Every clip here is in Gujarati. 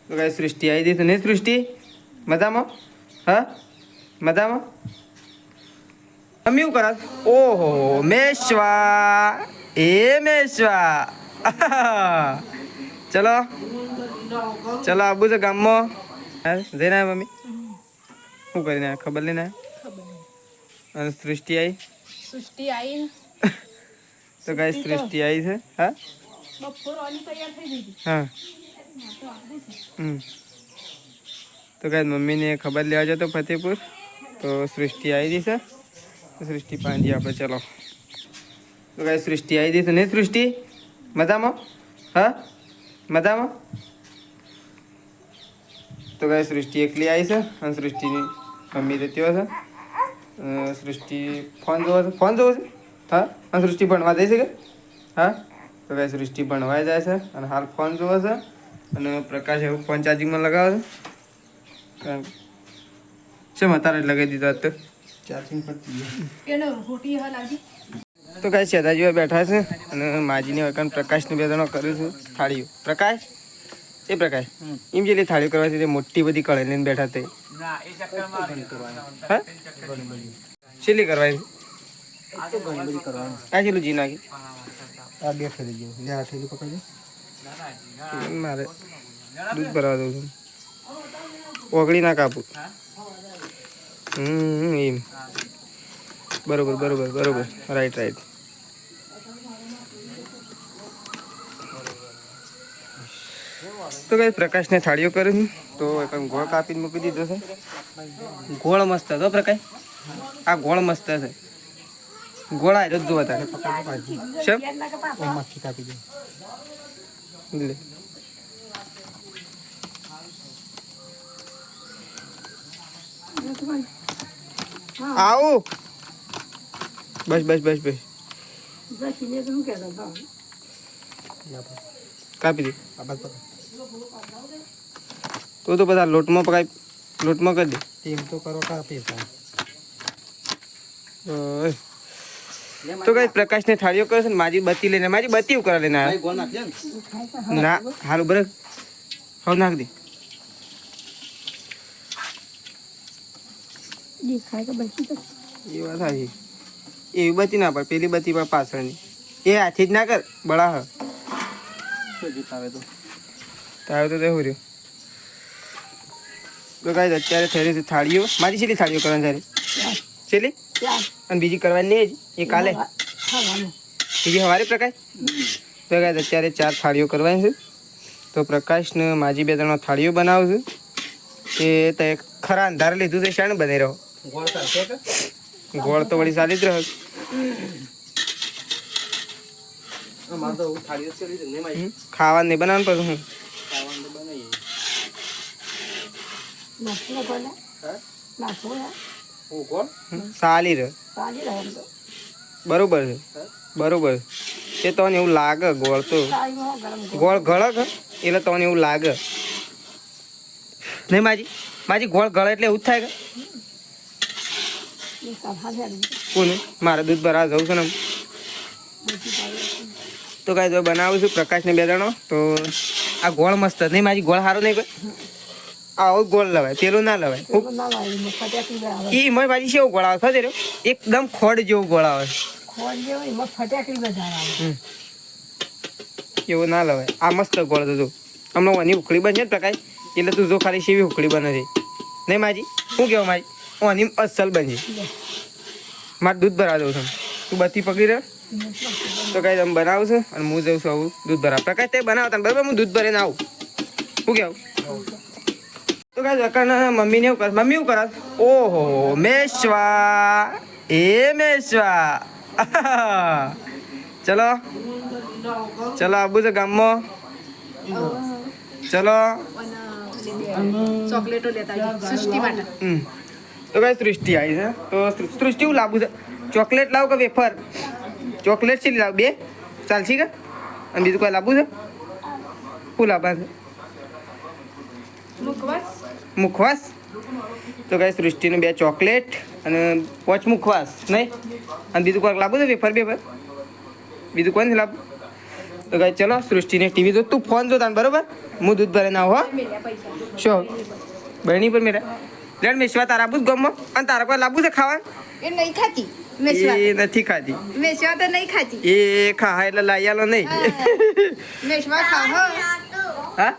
તો ગાઈસ સૃષ્ટિ આવી ગઈ છે ને? સૃષ્ટિ મજામાં? હા મજામાં? મમ્મી શું કરે? ઓહો મેશ્વા એ મેશ્વા ચલો ચલો આબુ છે ગામમાં. જઈને આવ્યા મમ્મી? શું કરીને આવ્યા? ખબર લઈને આવ્યા? અને સૃષ્ટિ આવી? સૃષ્ટિ આવી તો ગાઈસ સૃષ્ટિ આવી છે. હા બપોરની તૈયાર થઈ ગઈ. હા તો ગાઈસ મમ્મીને ખબર લેવા જતો ફતેપુર, તો સૃષ્ટિ આવી ગઈ છે. સૃષ્ટિ પાંજી આપણે ચલો. તો ગાઈસ સૃષ્ટિ આવી ગઈ છે ને? સૃષ્ટિ મજામાં? હા મજામાં? તો ગાઈસ સૃષ્ટિ એકલી આવી છે અને સૃષ્ટિની મમ્મી રહેતી હોય છે. સૃષ્ટિ ફોન જોવે છે. ફોન જોવે છે? હા અને સૃષ્ટિ ભણવા જાય છે કે? હા તો ગાઈસ સૃષ્ટિ ભણવા જાય છે અને હાલ ફોન જોવે છે. અને પ્રકાશ એવું ફોન ચાર્જિંગમાં લગાવે છે. શેમ અત્યારે લગાવી દીધો તો ચાર્જિંગ પર તો ગાઈસ સેદાજીઓ બેઠા છે અને માજીને વખત પ્રકાશનું બે જણો કર્યું છે થાળીઓ. પ્રકાશ એ પ્રકાશ એમ જેટલી થાળીઓ કરવા છે મોટી બધી કળાઈ લઈને બેઠા તે હા છેલ્લી કરવાની આ છેલ્લું જી નાખી આ બે ફેરી ગયો લે આ થેલી પકડજો મારે દૂધ ભરવા દઉં છું. ઓગળી ના કાપું. એમ બરોબર બરોબર બરોબર રાઈટ રાઈટ. તો કઈ પ્રકાશને થાળીઓ કરી તો એક ગોળ કાપીને મૂકી દીધો છે. ગોળ મસ્ત હતો પ્રકાશ. આ ગોળ મસ્ત છે. ગોળ આવ્યો જ જોવા તારે કાપી દે આવું બસ બસ બસ બસ કાપી દે તો બધા લોટમાં પકાય લોટમાં કરી દે એમ તો કરો કાપી તો કઈ પ્રકાશને થાળીઓ કરે છે ને મારી બત્તી લઈને મારી બત્તી ઉકરા લઈને આવ્યા ના હારું બરાબર હવે નાખ દે એ વાત સાચી એવી બત્તી ના પડે પેલી બત્તી પર પાછળની એ હાથે જ ના કર બળા હ તાવે તો દેવું રહ્યું. તો કાંઈ અત્યારે થઈ રહી છે થાળીઓ મારી છેલ્લી થાળીઓ કરવાની તારી છેલ્લી અને બીજી કરવાની નહીં જ એ કાલે બીજી સવારે પ્રકાશ. તો કાંઈ અત્યારે 4 થાળીઓ કરવાની છે. તો પ્રકાશને માજી બે ત્રણ થાળીઓ બનાવું છું. એ તો ખરા અંધારે લીધું છે શાણે બનાવી રહ્યો ગોળ તો વળી ચાલી જ રહ્યો. ખાવાનું નહીં બનાવવાનું પછી હું ચાલી રહ્યો બરોબર છે બરોબર. એ તો એવું લાગે ગોળ તો ગોળ ગળક એટલે તો એવું લાગે નહીં માજી માજી ગોળ ગળે એટલે એવું જ થાય કે કોને મારે દૂધ ભરાવા જવું છે ને. તો કાંઈ જો બનાવું છું પ્રકાશને બે જણો. તો આ ગોળ મસ્ત નહીં માજી ગોળ સારો નહીં કોઈ આવો ગોળ લવાય પેલું ના લવાય એ મય ભાજી છે એવું ગોળ આવે ખબર એકદમ ખોડ જેવું ગોળ આવે એવું ના લવાય. આ મસ્ત ગોળ તો જો હમણાં ઓની ઉખળી બનશે ને પ્રકાશ એટલે તું જો ખાલી સેવી ઉખળી બને છે નહીં માજી શું કહેવા મારી ઓની અસલ બનશે. મારે દૂધ ભરાવા દઉં છું તું બત્તી પકડી રહ્યો. તો કાંઈ તમે બનાવું છું અને હું જઉં છું આવું દૂધ ભરા પ્રકાશ તે બનાવતા બરાબર હું દૂધ ભરીને આવું શું કહેવું. તો કાંઈ જકાના મમ્મીને એવું કરે મમ્મી એવું કરે ઓહો મેશ્વા એ મેશ્વા ચલો ચલો આબુ છે ગામમાં ચલો ચોકલેટો લેતા સૃષ્ટિ માટે. તો કાંઈ સૃષ્ટિ આવી છે તો સૃષ્ટિ એવું લાવવું છે ચોકલેટ લાવ કે વેફર ચોકલેટ છે લાવ બે ચાલશે કે અને બીજું કોઈ લાવવું છે શું લાવવા છે મુખવાસ. તો કાંઈ સૃષ્ટિને 2 ચોકલેટ અને 5 મુખવાસ નહીં અને બીજું કોઈક લાવવું છે વેફર બેફર બીજું કોઈ નથી લાવવું. તો તો ગાઈ ચલો સૃષ્ટિને ટીવી જો તું ફોન જોતા ને બરોબર હું દૂધ ભરે ના હો મેલ્યા પૈસા શું બહેની પર મેરા લેડ મેશવા તારા આબુ જ ગમમાં અને તારા કોઈ લાંબુ છે ખાવાનું એ નહીં ખાતી મેસવા એ નથી ખાતી મેસવા તો નહીં ખાતી એ ખા એટલે લાઈ આલો નહીં મેસવા ખાવ હા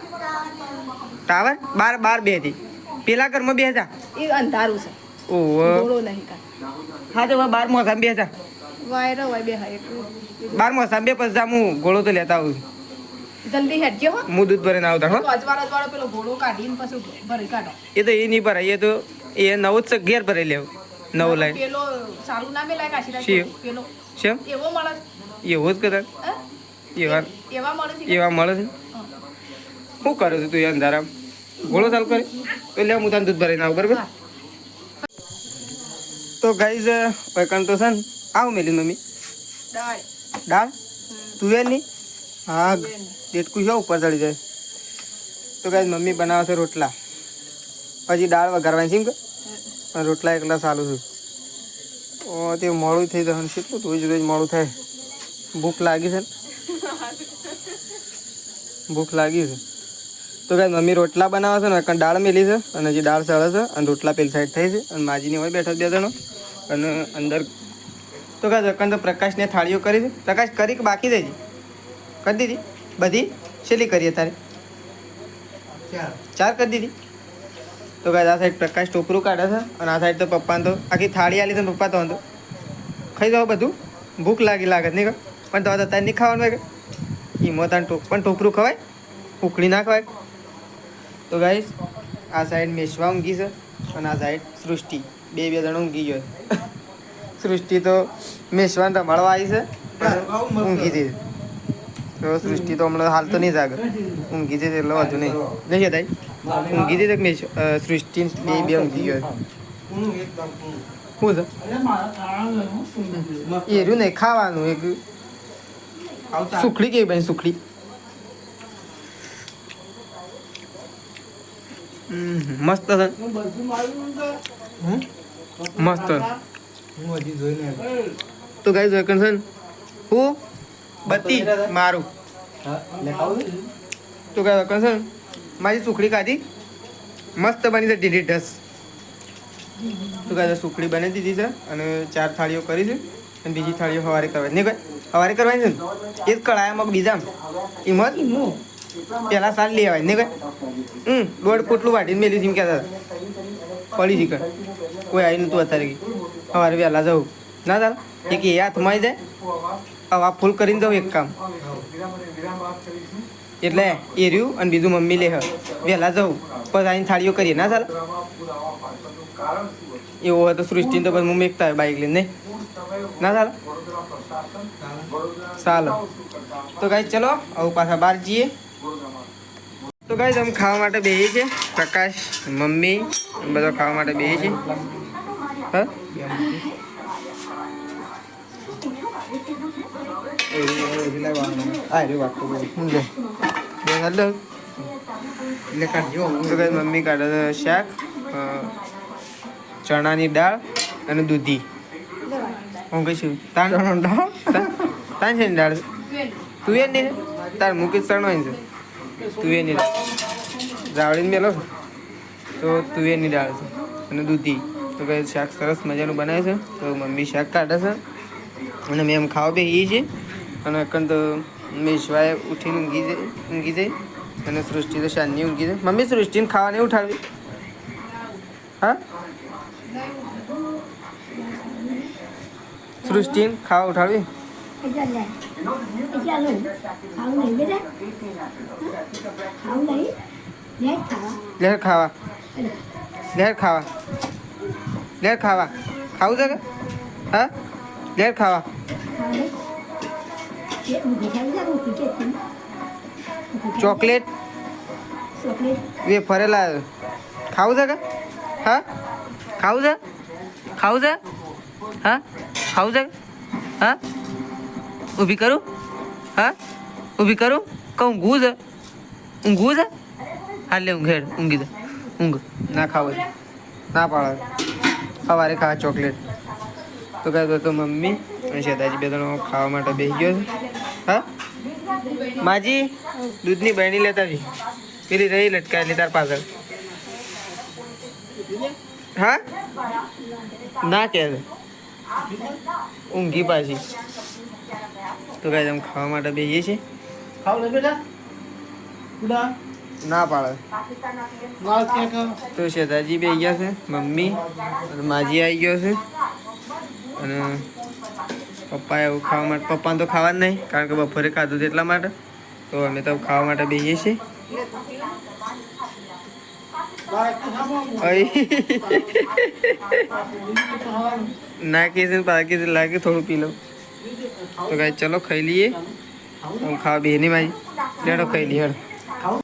ટાવર બાર બે હતી પેલા ઘરમાં બે હતા એ અંધારું છે ઓહો ગોળો નહીં કા હા તો બાર મોસમ બે હતા વાયરો હોય બે હા એટલું બાર મોસમ બે પછી હું ગોળો તો લેતા આવું જલ્દી હેડજો હો હું દૂધ ભરીને આવતા હો અજવાળો પેલો ઘોડો કાઢીને પછી ભરી કાઢો એ તો એ નહીં ભરાય એ તો એ નવો જ છે ઘેર ભરાઈ લેવું નવો લાઈન પેલો સારું ના મેલાય કાશી શિવ. પેલો શેમ એવો મળે એવો જ કદાચ હે? એવા એવા મળે છે એવા મળે છે શું કરે છે તું એ અંધારામ ગોળો ચાલુ કરે તો લે હું તને દૂધ ભરીને આવું બરાબર હા. તો ગાઈઝ વૈકણ તો છે ને આવું મેલી મમ્મી દાળ દાળ તુવેરની હા દેટકું છે ઉપર ચડી જાય તો ગાઈઝ મમ્મી બનાવે છે રોટલા પછી દાળ વઘારવાની છે એમ કે અને રોટલા એકલા ચાલુ છું ઓ તે મોડું થઈ જવાનું છે એટલું રોજ રોજ મોડું થાય ભૂખ લાગી છે ને ભૂખ લાગી છે તો ગાઈઝ મમ્મી રોટલા બનાવે છે ને વૈકણ દાળ મેલી છે અને હજી દાળ ચડે છે અને રોટલા પેલી સાઈડ થઈ છે અને માજીની હોય બેઠા બે જણો અને અંદર તો કાંઈ દુકાન તો પ્રકાશને થાળીઓ કરી છે પ્રકાશ કરી કે બાકી દેજી કરી દીધી બધી છેલ્લી કરીએ તારે ચાર કરી દીધી તો કાંઈ આ સાઈડ પ્રકાશ ટોપરું કાઢે છે અને આ સાઈડ તો પપ્પાને તો આખી થાળી આલી છે પપ્પા તો વાંધો ખાઈ જાઓ બધું ભૂખ લાગે નહીં કે પણ તો અત્યારે નહીં ખાવાનું હોય કે ઈમો તાન પણ ટોપરું ખવાય ઉકળી ના ખવાય તો ગાઈસ આ સાઈડ મેશવા ઊંઘી છે અને આ સાઈડ સૃષ્ટિ બે જણ ઊંઘી ગયો સૃષ્ટિ તો મેશવાને રમાડવા આવી છે પણ ઊંઘી હતી તો સૃષ્ટિ તો હમણાં હાલ તો નહીં જાગે ઊંઘી હતી એટલે વધુ નહીં નહીં થાય ઊંઘી હતી મેશ સૃષ્ટિ બે ઊંઘી ગયો શું છે એર્યું નહીં ખાવાનું એક સુખડી કેવી બની સુખડી મસ્ત છે મસ્ત તો ગાઈસ વેકન છે હું બત્તી મારું તો ગાઈસ વેકન છે મારી સુખડી ખાધી મસ્ત બની છે ડિલીટસ તો ગાઈસ સુખડી બની દીધી છે અને 4 થાળીઓ કરી છે અને બીજી થાળીઓ સવારે કરવાની નહીં ભાઈ સવારે કરવાની છે ને એ જ કળાયામાં બીજા હિંમત પેલા સાલ લઈ આવાય નહીં ભાઈ દોઢ પોટલું વાટીને મેલી જીમ કહેતા હતા પડી શીખર કોઈ આવી નતું અત્યારે કે સવારે વહેલા જવું ના ચાલ એક એ હાથમાં આવી જાય હવા ફૂલ કરીને જાઉં એક કામ એટલે એ રહ્યું અને બીજું મમ્મી લે વહેલા જવું પછી આવીને થાળીઓ કરીએ ના ચાલ એવું હોય તો સૃષ્ટિને તો પછી હું મેકતા હોય બાઇક લઈને નહીં ના ચાલ ચાલો તો ગાઈ ચલો આવું પાછા બહાર જઈએ તો ગાઈસ અમે ખાવા માટે બેસી છે પ્રકાશ મમ્મી બધા ખાવા માટે બેસી છે હા મમ્મી કાઢે છે શાક ચણાની દાળ અને દૂધી હું કહીશું તાણ તાણ છે ને દાળ તું એ નહીં તાર મુકેશ ચણવાની છે તુવેરની રાવળીને મેલો તો તુવેરની દાળ છે અને દૂધી તો કંઈ શાક સરસ મજાનું બનાવે છે તો મમ્મી શાક કાઢે છે અને મેં એમ ખાવા બેસી છે અને અકન તો મેશવાએ ઉઠીને ઊંઘી જાય અને સૃષ્ટિ તો શાનની ઊંઘી જાય મમ્મી સૃષ્ટિને ખાવાને ઉઠાડવી હા સૃષ્ટિને ખાવા ઉઠાડવી લેર ખાવા લેર ખાવા લેર ખાવા ખાવું છે કે હા લેર ખાવા ચોકલેટ વેફરે લાવ્યો ખાવું છે કે હા ખાવું છે ખાવું છે હા ખાવું છે હા ઊભી કરું હા ઊભી કરું કહું ઊંઘવું છે ઊંઘવું છે હા લે ઊંઘ હેડ ઊંઘી દે ઊંઘ ના ખાવ ના પાડે સવારે ખાવા ચોકલેટ તો કહે તો મમ્મી અને શેતાજી બે ત્રણ ખાવા માટે બેસી ગયો છે હા માજી દૂધની બહેણી લેતા આવી પેલી રહી લટકાયેલી તાર પાછળ હા ના કે ઊંઘી પાછી તો કાંઈ તમે ખાવા માટે બેસીએ છીએ ખાવ લે બેટા ઉડા ના પાડે લાલ કેક તો શેતાજી બે ગયા છે મમ્મી અને માજી આવી ગયો છે અને પપ્પા એવું ખાવા માટે પપ્પાને તો ખાવા જ નહીં કારણ કે બપોરે ખાધું હતું એટલા માટે તો અમે તો ખાવા માટે બેસીએ છીએ નાખીએ છે પાકી છે લાગે થોડું પી લો તો કાંઈ ચલો ખાઈ લઈએ હું ખાવા બે નહીં મારી લેડો ખાઈ લઈએ હેડ